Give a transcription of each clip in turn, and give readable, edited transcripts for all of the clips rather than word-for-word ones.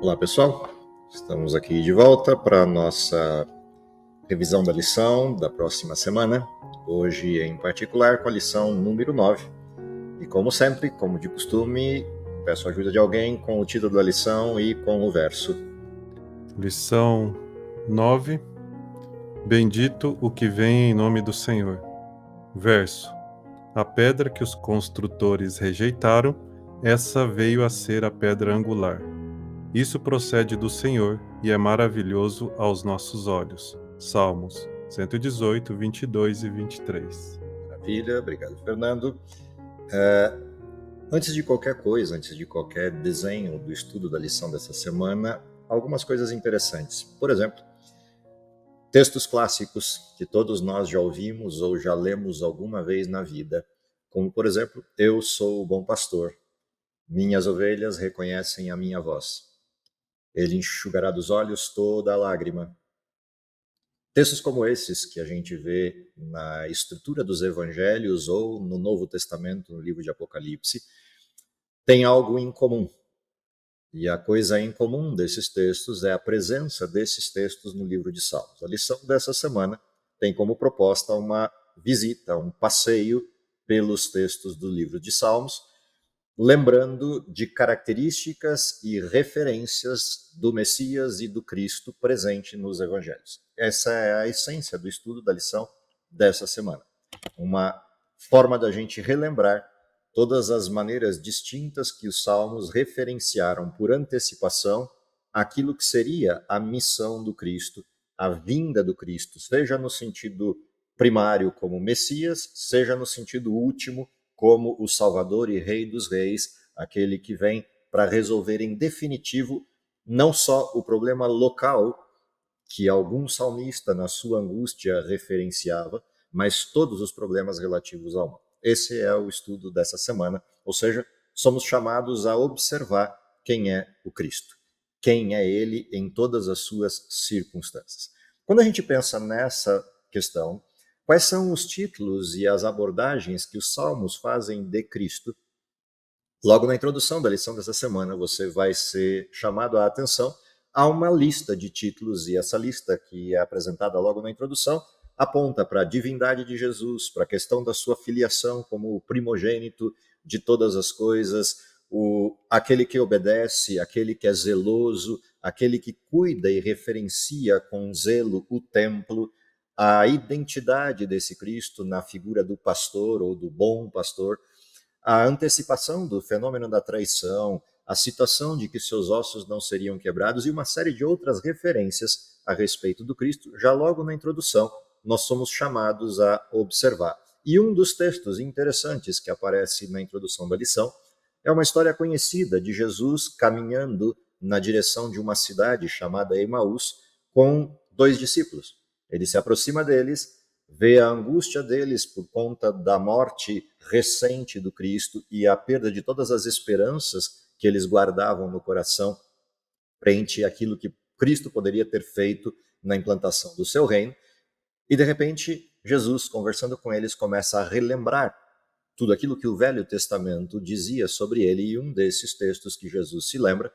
Olá pessoal, estamos aqui de volta para a nossa revisão da lição da próxima semana, hoje em particular com a lição número 9. E como sempre, como de costume, peço a ajuda de alguém com o título da lição e com o verso. Lição 9. Bendito o que vem em nome do Senhor. Verso: a pedra que os construtores rejeitaram, essa veio a ser a pedra angular. Isso procede do Senhor e é maravilhoso aos nossos olhos. Salmos 118, 22 e 23. Maravilha, obrigado Fernando. Antes de qualquer coisa, antes de qualquer desenho do estudo da lição dessa semana, algumas coisas interessantes. Por exemplo, textos clássicos que todos nós já ouvimos ou já lemos alguma vez na vida, como por exemplo, eu sou o bom pastor, minhas ovelhas reconhecem a minha voz. Ele enxugará dos olhos toda a lágrima. Textos como esses que a gente vê na estrutura dos evangelhos ou no Novo Testamento, no livro de Apocalipse, têm algo em comum. E a coisa em comum desses textos é a presença desses textos no livro de Salmos. A lição dessa semana tem como proposta uma visita, um passeio pelos textos do livro de Salmos, lembrando de características e referências do Messias e do Cristo presente nos evangelhos. Essa é a essência do estudo da lição dessa semana. Uma forma da gente relembrar todas as maneiras distintas que os salmos referenciaram por antecipação aquilo que seria a missão do Cristo, a vinda do Cristo, seja no sentido primário como Messias, seja no sentido último como o Salvador e Rei dos Reis, aquele que vem para resolver em definitivo não só o problema local que algum salmista na sua angústia referenciava, mas todos os problemas relativos ao mal. Esse é o estudo dessa semana, ou seja, somos chamados a observar quem é o Cristo, quem é ele em todas as suas circunstâncias. Quando a gente pensa nessa questão, quais são os títulos e as abordagens que os salmos fazem de Cristo? Logo na introdução da lição dessa semana, você vai ser chamado a atenção a uma lista de títulos, e essa lista, que é apresentada logo na introdução, aponta para a divindade de Jesus, para a questão da sua filiação como o primogênito de todas as coisas, aquele que obedece, aquele que é zeloso, aquele que cuida e referencia com zelo o templo, a identidade desse Cristo na figura do pastor ou do bom pastor, a antecipação do fenômeno da traição, a citação de que seus ossos não seriam quebrados e uma série de outras referências a respeito do Cristo, já logo na introdução, nós somos chamados a observar. E um dos textos interessantes que aparece na introdução da lição é uma história conhecida de Jesus caminhando na direção de uma cidade chamada Emaús com dois discípulos. Ele se aproxima deles, vê a angústia deles por conta da morte recente do Cristo e a perda de todas as esperanças que eles guardavam no coração frente àquilo que Cristo poderia ter feito na implantação do seu reino. E de repente, Jesus, conversando com eles, começa a relembrar tudo aquilo que o Velho Testamento dizia sobre ele, e um desses textos que Jesus se lembra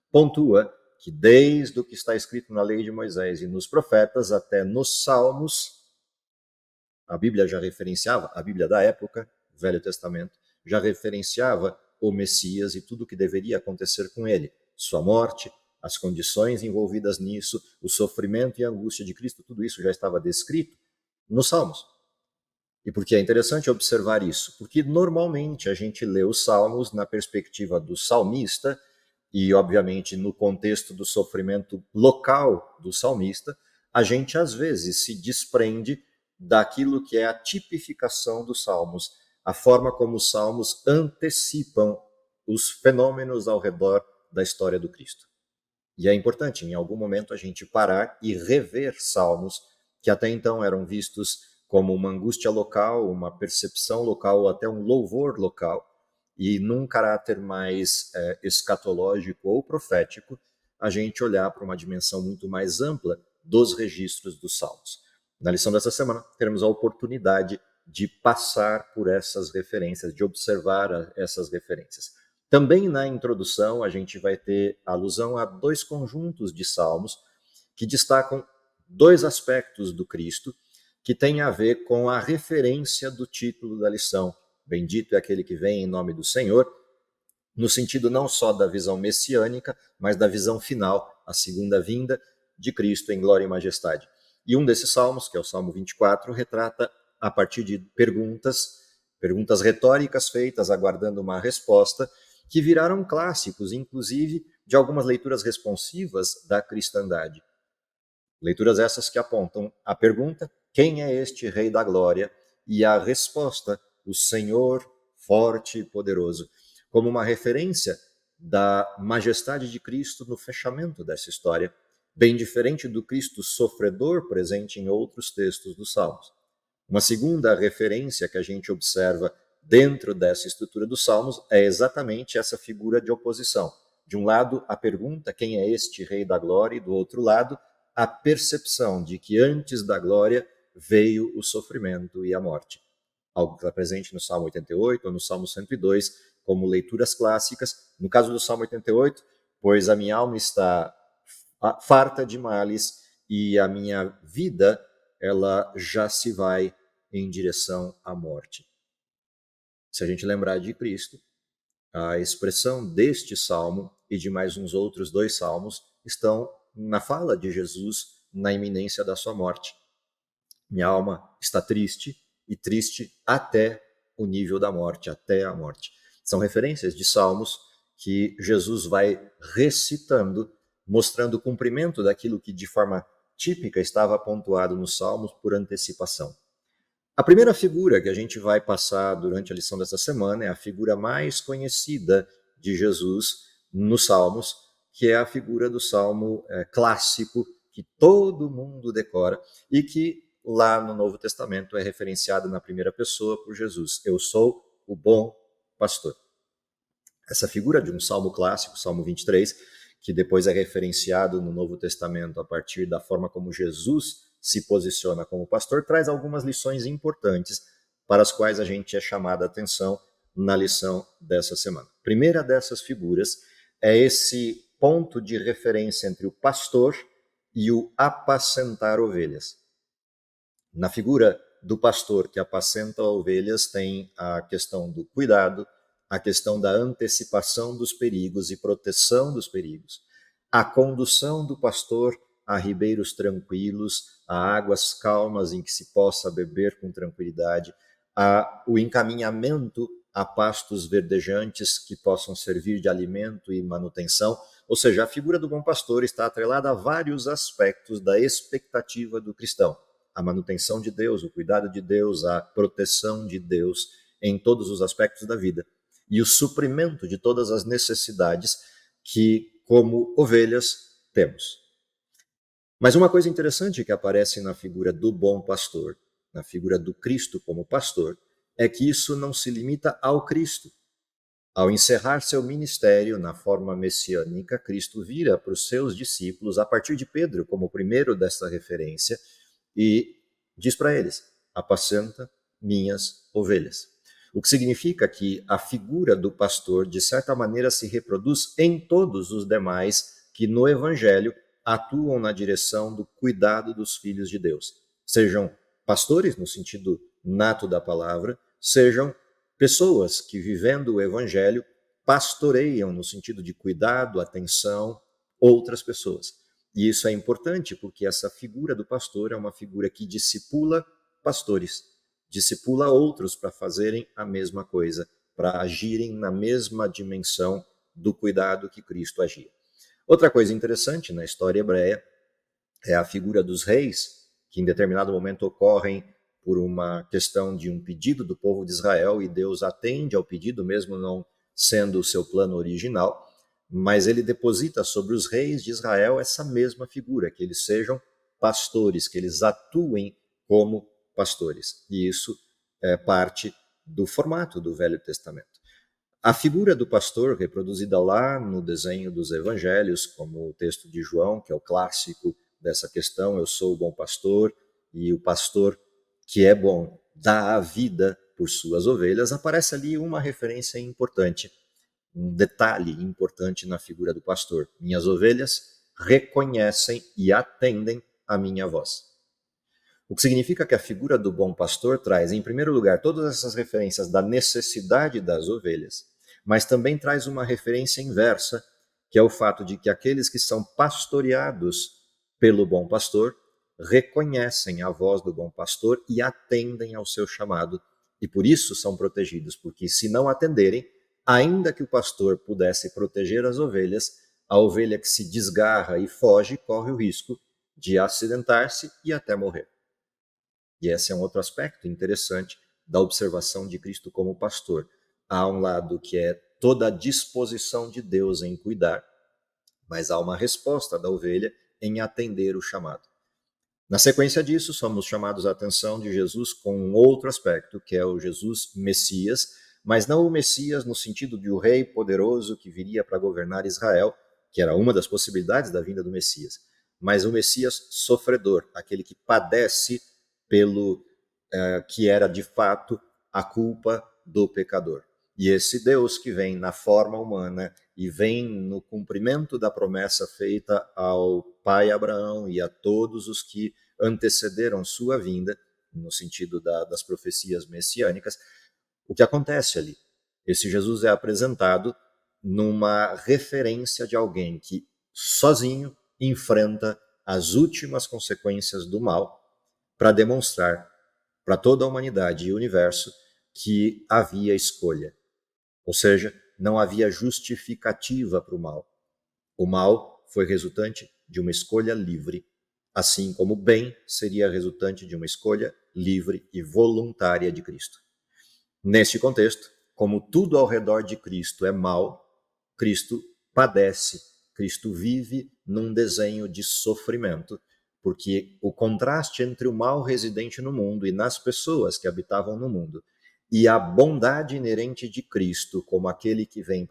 pontua que desde o que está escrito na lei de Moisés e nos profetas até nos Salmos, a Bíblia já referenciava, a Bíblia da época, o Velho Testamento, já referenciava o Messias e tudo o que deveria acontecer com ele. Sua morte, as condições envolvidas nisso, o sofrimento e a angústia de Cristo, tudo isso já estava descrito nos Salmos. E por que é interessante observar isso? Porque normalmente a gente lê os Salmos na perspectiva do salmista e, obviamente, no contexto do sofrimento local do salmista, a gente às vezes se desprende daquilo que é a tipificação dos Salmos, a forma como os Salmos antecipam os fenômenos ao redor da história do Cristo. E é importante, em algum momento, a gente parar e rever Salmos que até então eram vistos como uma angústia local, uma percepção local, ou até um louvor local, e num caráter mais escatológico ou profético, a gente olhar para uma dimensão muito mais ampla dos registros dos Salmos. Na lição dessa semana, teremos a oportunidade de passar por essas referências, de observar essas referências. Também na introdução a gente vai ter alusão a dois conjuntos de salmos que destacam dois aspectos do Cristo que têm a ver com a referência do título da lição. Bendito é aquele que vem em nome do Senhor, no sentido não só da visão messiânica, mas da visão final, a segunda vinda de Cristo em glória e majestade. E um desses salmos, que é o Salmo 24, retrata a partir de perguntas retóricas feitas aguardando uma resposta, que viraram clássicos, inclusive de algumas leituras responsivas da cristandade. Leituras essas que apontam a pergunta: quem é este Rei da Glória? E a resposta: o Senhor forte e poderoso, como uma referência da majestade de Cristo no fechamento dessa história, bem diferente do Cristo sofredor presente em outros textos dos Salmos. Uma segunda referência que a gente observa dentro dessa estrutura dos Salmos é exatamente essa figura de oposição. De um lado, a pergunta: quem é este Rei da Glória? E do outro lado, a percepção de que antes da glória veio o sofrimento e a morte. Algo que está presente no Salmo 88 ou no Salmo 102 como leituras clássicas. No caso do Salmo 88, pois a minha alma está farta de males e a minha vida ela já se vai em direção à morte. Se a gente lembrar de Cristo, a expressão deste salmo e de mais uns outros dois salmos estão na fala de Jesus na iminência da sua morte. Minha alma está triste, e triste até o nível da morte, até a morte. São referências de salmos que Jesus vai recitando, mostrando o cumprimento daquilo que de forma típica estava pontuado nos salmos por antecipação. A primeira figura que a gente vai passar durante a lição dessa semana é a figura mais conhecida de Jesus nos Salmos, que é a figura do Salmo clássico, que todo mundo decora e que lá no Novo Testamento é referenciado na primeira pessoa por Jesus. Eu sou o bom pastor. Essa figura de um salmo clássico, Salmo 23, que depois é referenciado no Novo Testamento a partir da forma como Jesus se posiciona como pastor, traz algumas lições importantes para as quais a gente é chamado a atenção na lição dessa semana. A primeira dessas figuras é esse ponto de referência entre o pastor e o apacentar ovelhas. Na figura do pastor que apacenta ovelhas tem a questão do cuidado, a questão da antecipação dos perigos e proteção dos perigos, a condução do pastor a ribeiros tranquilos, a águas calmas em que se possa beber com tranquilidade, o encaminhamento a pastos verdejantes que possam servir de alimento e manutenção. Ou seja, a figura do bom pastor está atrelada a vários aspectos da expectativa do cristão. A manutenção de Deus, o cuidado de Deus, a proteção de Deus em todos os aspectos da vida. E o suprimento de todas as necessidades que, como ovelhas, temos. Mas uma coisa interessante que aparece na figura do bom pastor, na figura do Cristo como pastor, é que isso não se limita ao Cristo. Ao encerrar seu ministério na forma messiânica, Cristo vira para os seus discípulos, a partir de Pedro, como o primeiro dessa referência, e diz para eles: apacenta minhas ovelhas. O que significa que a figura do pastor, de certa maneira, se reproduz em todos os demais que no Evangelho atuam na direção do cuidado dos filhos de Deus. Sejam pastores, no sentido nato da palavra, sejam pessoas que, vivendo o Evangelho, pastoreiam no sentido de cuidado, atenção, outras pessoas. E isso é importante porque essa figura do pastor é uma figura que discipula pastores, discipula outros para fazerem a mesma coisa, para agirem na mesma dimensão do cuidado que Cristo agia. Outra coisa interessante na história hebreia é a figura dos reis, que em determinado momento ocorrem por uma questão de um pedido do povo de Israel, e Deus atende ao pedido, mesmo não sendo o seu plano original, mas ele deposita sobre os reis de Israel essa mesma figura, que eles sejam pastores, que eles atuem como pastores. E isso é parte do formato do Velho Testamento. A figura do pastor, reproduzida lá no desenho dos evangelhos, como o texto de João, que é o clássico dessa questão: eu sou o bom pastor, e o pastor que é bom dá a vida por suas ovelhas, aparece ali uma referência importante. um detalhe importante na figura do pastor. Minhas ovelhas reconhecem e atendem a minha voz. O que significa que a figura do bom pastor traz, em primeiro lugar, todas essas referências da necessidade das ovelhas, mas também traz uma referência inversa, que é o fato de que aqueles que são pastoreados pelo bom pastor reconhecem a voz do bom pastor e atendem ao seu chamado, e por isso são protegidos, porque se não atenderem, ainda que o pastor pudesse proteger as ovelhas, a ovelha que se desgarra e foge corre o risco de acidentar-se e até morrer. E esse é um outro aspecto interessante da observação de Cristo como pastor. Há um lado que é toda a disposição de Deus em cuidar, mas há uma resposta da ovelha em atender o chamado. Na sequência disso, somos chamados a atenção de Jesus com um outro aspecto, que é o Jesus Messias, mas não o Messias no sentido de o rei poderoso que viria para governar Israel, que era uma das possibilidades da vinda do Messias, mas o Messias sofredor, aquele que padece pelo que era de fato a culpa do pecador. E esse Deus que vem na forma humana e vem no cumprimento da promessa feita ao pai Abraão e a todos os que antecederam sua vinda, no sentido das profecias messiânicas, o que acontece ali? Esse Jesus é apresentado numa referência de alguém que sozinho enfrenta as últimas consequências do mal para demonstrar para toda a humanidade e o universo que havia escolha. Ou seja, não havia justificativa para o mal. O mal foi resultante de uma escolha livre, assim como o bem seria resultante de uma escolha livre e voluntária de Cristo. Neste contexto, como tudo ao redor de Cristo é mal, Cristo padece, Cristo vive num desenho de sofrimento, porque o contraste entre o mal residente no mundo e nas pessoas que habitavam no mundo e a bondade inerente de Cristo como aquele que vem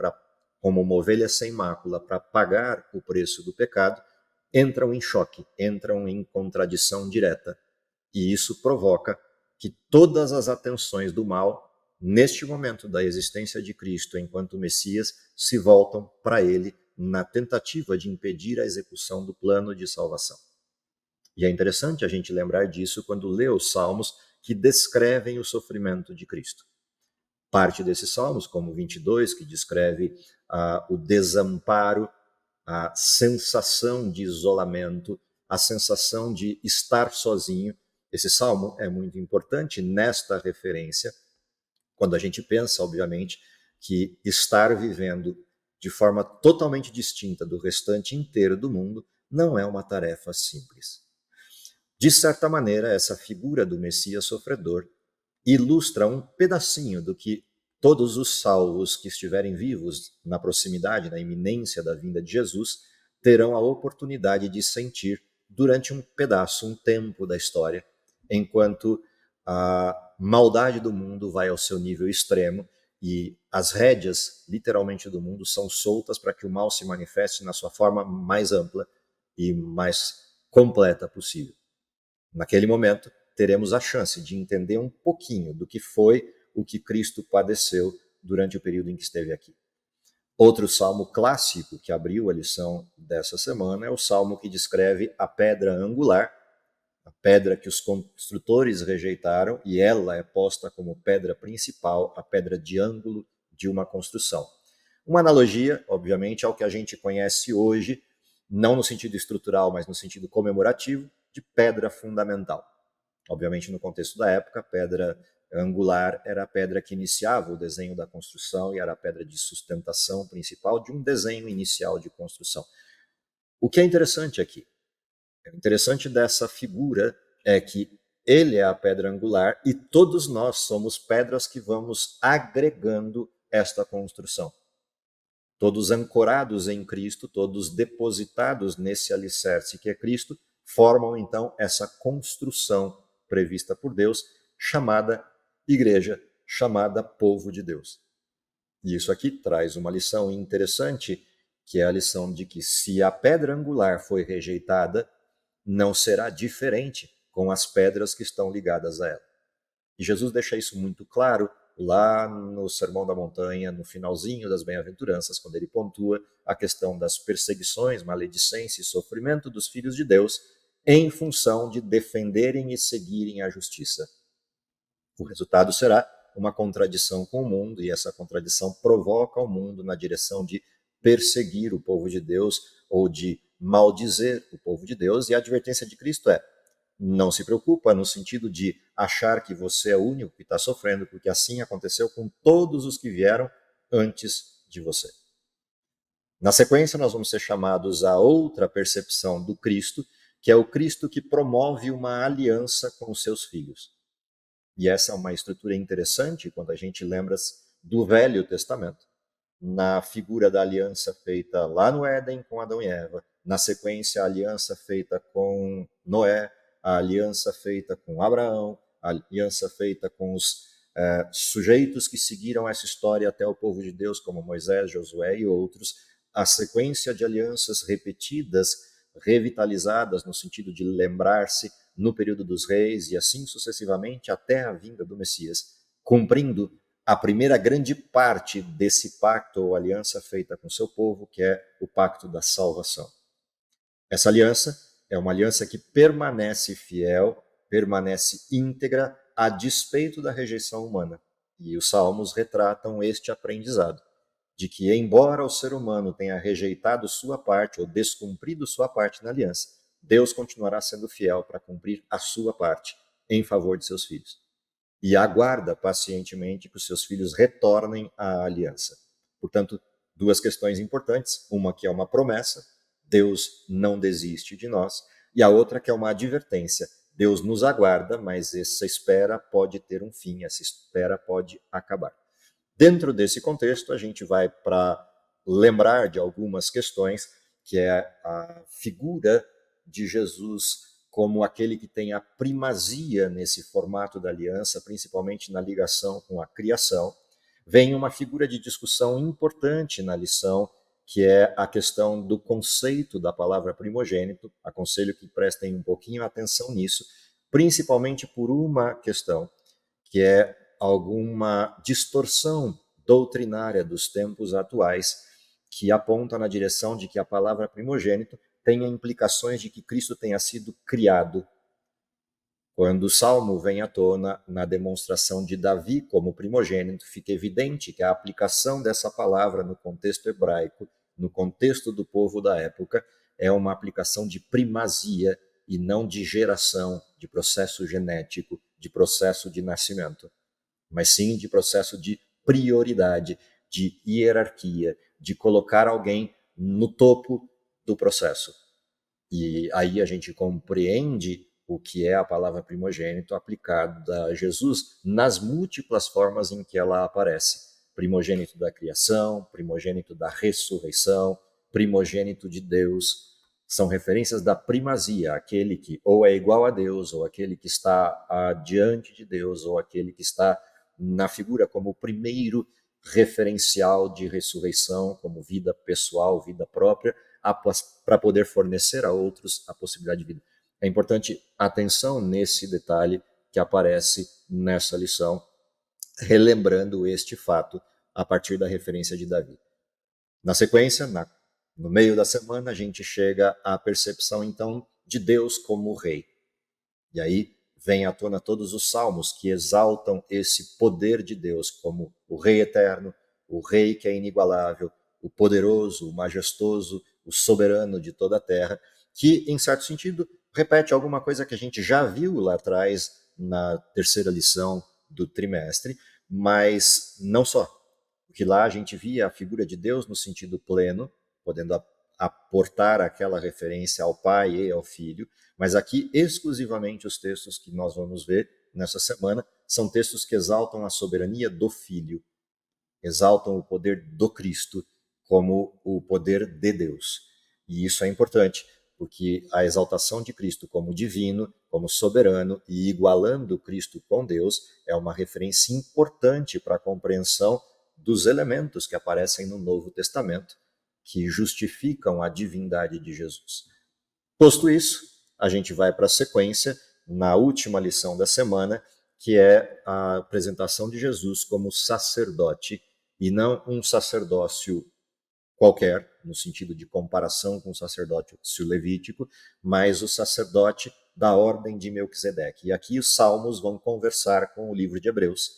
como uma ovelha sem mácula para pagar o preço do pecado, entram em choque, entram em contradição direta. E isso provoca que todas as atenções do mal, neste momento da existência de Cristo enquanto Messias, se voltam para ele na tentativa de impedir a execução do plano de salvação. E é interessante a gente lembrar disso quando lê os salmos que descrevem o sofrimento de Cristo. Parte desses salmos, como o 22, que descreve o desamparo, a sensação de isolamento, a sensação de estar sozinho. Esse salmo é muito importante nesta referência, quando a gente pensa, obviamente, que estar vivendo de forma totalmente distinta do restante inteiro do mundo não é uma tarefa simples. De certa maneira, essa figura do Messias sofredor ilustra um pedacinho do que todos os salvos que estiverem vivos na proximidade, na iminência da vinda de Jesus, terão a oportunidade de sentir durante um pedaço, um tempo da história, enquanto a maldade do mundo vai ao seu nível extremo e as rédeas, literalmente, do mundo são soltas para que o mal se manifeste na sua forma mais ampla e mais completa possível. Naquele momento, teremos a chance de entender um pouquinho do que foi o que Cristo padeceu durante o período em que esteve aqui. Outro salmo clássico que abriu a lição dessa semana é o salmo que descreve a pedra angular, a pedra que os construtores rejeitaram, e ela é posta como pedra principal, a pedra de ângulo de uma construção. Uma analogia, obviamente, ao que a gente conhece hoje, não no sentido estrutural, mas no sentido comemorativo, de pedra fundamental. Obviamente, no contexto da época, a pedra angular era a pedra que iniciava o desenho da construção e era a pedra de sustentação principal de um desenho inicial de construção. O que é interessante aqui, o interessante dessa figura é que ele é a pedra angular e todos nós somos pedras que vamos agregando esta construção. Todos ancorados em Cristo, todos depositados nesse alicerce que é Cristo, formam então essa construção prevista por Deus, chamada igreja, chamada povo de Deus. E isso aqui traz uma lição interessante, que é a lição de que se a pedra angular foi rejeitada, não será diferente com as pedras que estão ligadas a ela. E Jesus deixa isso muito claro lá no Sermão da Montanha, no finalzinho das Bem-aventuranças, quando ele pontua a questão das perseguições, maledicência e sofrimento dos filhos de Deus em função de defenderem e seguirem a justiça. O resultado será uma contradição com o mundo, e essa contradição provoca o mundo na direção de perseguir o povo de Deus ou de maldizer o povo de Deus. E a advertência de Cristo é: não se preocupa no sentido de achar que você é o único que está sofrendo, porque assim aconteceu com todos os que vieram antes de você. Na sequência, nós vamos ser chamados a outra percepção do Cristo, que é o Cristo que promove uma aliança com os seus filhos. E essa é uma estrutura interessante quando a gente lembra do Velho Testamento, na figura da aliança feita lá no Éden com Adão e Eva, na sequência a aliança feita com Noé, a aliança feita com Abraão, a aliança feita com os sujeitos que seguiram essa história até o povo de Deus, como Moisés, Josué e outros, a sequência de alianças repetidas, revitalizadas no sentido de lembrar-se no período dos reis e assim sucessivamente até a vinda do Messias, cumprindo a primeira grande parte desse pacto ou aliança feita com seu povo, que é o pacto da salvação. Essa aliança é uma aliança que permanece fiel, permanece íntegra, a despeito da rejeição humana. E os Salmos retratam este aprendizado, de que, embora o ser humano tenha rejeitado sua parte ou descumprido sua parte na aliança, Deus continuará sendo fiel para cumprir a sua parte em favor de seus filhos. E aguarda pacientemente que os seus filhos retornem à aliança. Portanto, duas questões importantes. Uma que é uma promessa, Deus não desiste de nós, e a outra que é uma advertência. Deus nos aguarda, mas essa espera pode ter um fim, essa espera pode acabar. Dentro desse contexto, a gente vai para lembrar de algumas questões, que é a figura de Jesus como aquele que tem a primazia nesse formato da aliança, principalmente na ligação com a criação. Vem uma figura de discussão importante na lição, que é a questão do conceito da palavra primogênito. Aconselho que prestem um pouquinho atenção nisso, principalmente por uma questão, que é alguma distorção doutrinária dos tempos atuais que aponta na direção de que a palavra primogênito tenha implicações de que Cristo tenha sido criado. Quando o Salmo vem à tona na demonstração de Davi como primogênito, fica evidente que a aplicação dessa palavra no contexto hebraico, no contexto do povo da época, é uma aplicação de primazia e não de geração, de processo genético, de processo de nascimento, mas sim de processo de prioridade, de hierarquia, de colocar alguém no topo do processo. E aí a gente compreende o que é a palavra primogênito aplicada a Jesus nas múltiplas formas em que ela aparece. Primogênito da criação, primogênito da ressurreição, primogênito de Deus. São referências da primazia, aquele que ou é igual a Deus, ou aquele que está adiante de Deus, ou aquele que está na figura como o primeiro referencial de ressurreição, como vida pessoal, vida própria, para poder fornecer a outros a possibilidade de vida. É importante atenção nesse detalhe que aparece nessa lição, relembrando este fato a partir da referência de Davi. Na sequência, no meio da semana, a gente chega à percepção, então, de Deus como rei. E aí vem à tona todos os salmos que exaltam esse poder de Deus como o rei eterno, o rei que é inigualável, o poderoso, o majestoso, o soberano de toda a terra, que, em certo sentido, repete alguma coisa que a gente já viu lá atrás na terceira lição do trimestre, mas não só. Porque lá a gente via a figura de Deus no sentido pleno, podendo aportar aquela referência ao Pai e ao Filho, mas aqui exclusivamente os textos que nós vamos ver nessa semana são textos que exaltam a soberania do Filho, exaltam o poder do Cristo como o poder de Deus. E isso é importante, porque a exaltação de Cristo como divino, como soberano e igualando Cristo com Deus é uma referência importante para a compreensão dos elementos que aparecem no Novo Testamento, que justificam a divindade de Jesus. Posto isso, a gente vai para a sequência, na última lição da semana, que é a apresentação de Jesus como sacerdote, e não um sacerdócio qualquer, no sentido de comparação com o sacerdócio levítico, mas o sacerdote da ordem de Melquisedeque. E aqui os salmos vão conversar com o livro de Hebreus.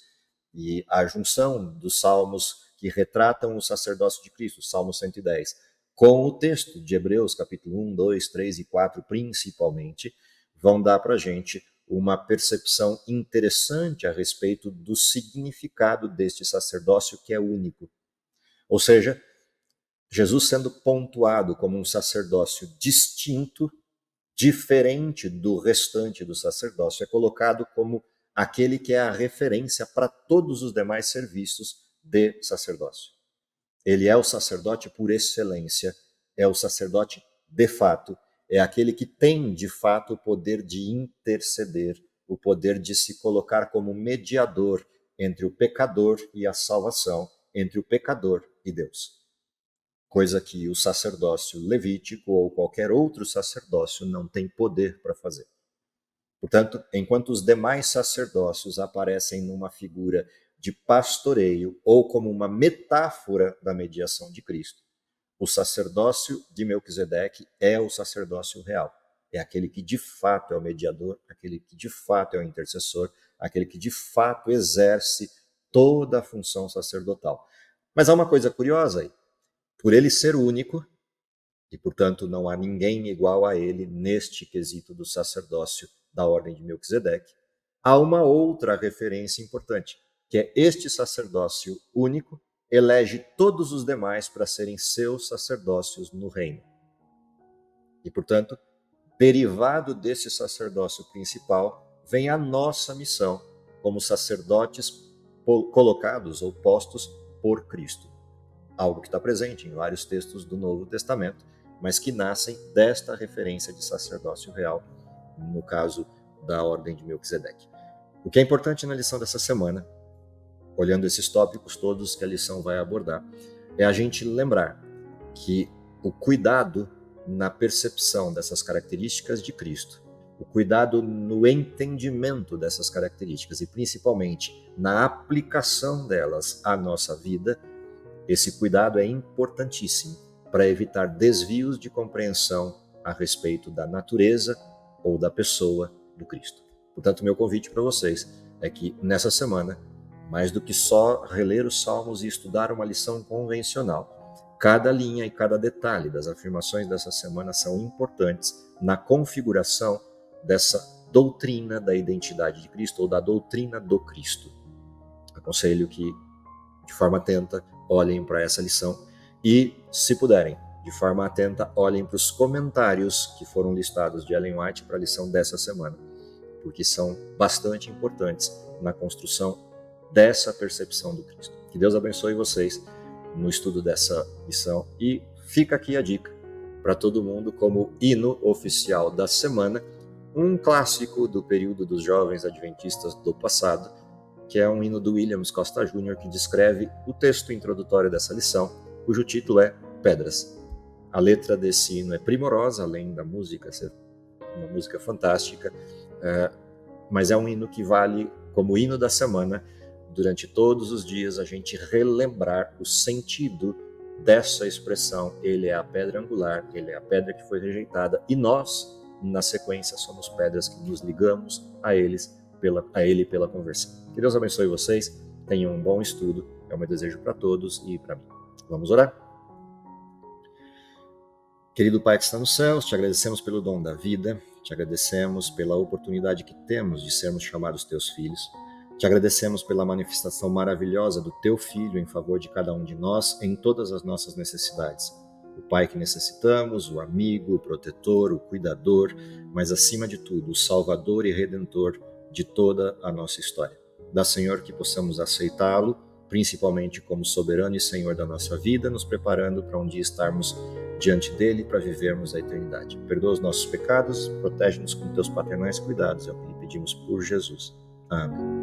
E a junção dos salmos que retratam o sacerdócio de Cristo, Salmo 110, com o texto de Hebreus, capítulo 1, 2, 3 e 4, principalmente, vão dar para a gente uma percepção interessante a respeito do significado deste sacerdócio que é único. Ou seja, Jesus sendo pontuado como um sacerdócio distinto, diferente do restante do sacerdócio, é colocado como aquele que é a referência para todos os demais serviços de sacerdócio. Ele é o sacerdote por excelência, é o sacerdote de fato, é aquele que tem de fato o poder de interceder, o poder de se colocar como mediador entre o pecador e a salvação, entre o pecador e Deus. Coisa que o sacerdócio levítico ou qualquer outro sacerdócio não tem poder para fazer. Portanto, enquanto os demais sacerdócios aparecem numa figura de pastoreio ou como uma metáfora da mediação de Cristo, o sacerdócio de Melquisedeque é o sacerdócio real. É aquele que de fato é o mediador, aquele que de fato é o intercessor, aquele que de fato exerce toda a função sacerdotal. Mas há uma coisa curiosa aí. Por ele ser único, e portanto não há ninguém igual a ele neste quesito do sacerdócio da ordem de Melquisedeque, há uma outra referência importante, que é este sacerdócio único elege todos os demais para serem seus sacerdócios no reino. E portanto, derivado desse sacerdócio principal, vem a nossa missão como sacerdotes colocados ou postos por Cristo. Algo que está presente em vários textos do Novo Testamento, mas que nascem desta referência de sacerdócio real, no caso da ordem de Melquisedeque. O que é importante na lição dessa semana, olhando esses tópicos todos que a lição vai abordar, é a gente lembrar que o cuidado na percepção dessas características de Cristo, o cuidado no entendimento dessas características e principalmente na aplicação delas à nossa vida, esse cuidado é importantíssimo para evitar desvios de compreensão a respeito da natureza ou da pessoa do Cristo. Portanto, meu convite para vocês é que nessa semana, mais do que só reler os Salmos e estudar uma lição convencional, cada linha e cada detalhe das afirmações dessa semana são importantes na configuração dessa doutrina da identidade de Cristo ou da doutrina do Cristo. Aconselho que, de forma atenta, olhem para essa lição e, se puderem, de forma atenta, olhem para os comentários que foram listados de Ellen White para a lição dessa semana, porque são bastante importantes na construção dessa percepção do Cristo. Que Deus abençoe vocês no estudo dessa lição e fica aqui a dica para todo mundo como hino oficial da semana, um clássico do período dos jovens adventistas do passado, que é um hino do Williams Costa Jr., que descreve o texto introdutório dessa lição, cujo título é Pedras. A letra desse hino é primorosa, além da música ser uma música fantástica, mas é um hino que vale como hino da semana, durante todos os dias, a gente relembrar o sentido dessa expressão. Ele é a pedra angular, ele é a pedra que foi rejeitada, e nós, na sequência, somos pedras que nos ligamos a ele pela conversão. Que Deus abençoe vocês, tenham um bom estudo, é o meu desejo para todos e para mim. Vamos orar? Querido Pai que está nos céus, te agradecemos pelo dom da vida, te agradecemos pela oportunidade que temos de sermos chamados teus filhos, te agradecemos pela manifestação maravilhosa do teu Filho em favor de cada um de nós em todas as nossas necessidades. O Pai que necessitamos, o amigo, o protetor, o cuidador, mas acima de tudo, o Salvador e Redentor de toda a nossa história. Dá, Senhor, que possamos aceitá-lo, principalmente como soberano e Senhor da nossa vida, nos preparando para um dia estarmos diante dele para vivermos a eternidade. Perdoa os nossos pecados, protege-nos com teus paternais cuidados, é o que lhe pedimos por Jesus. Amém.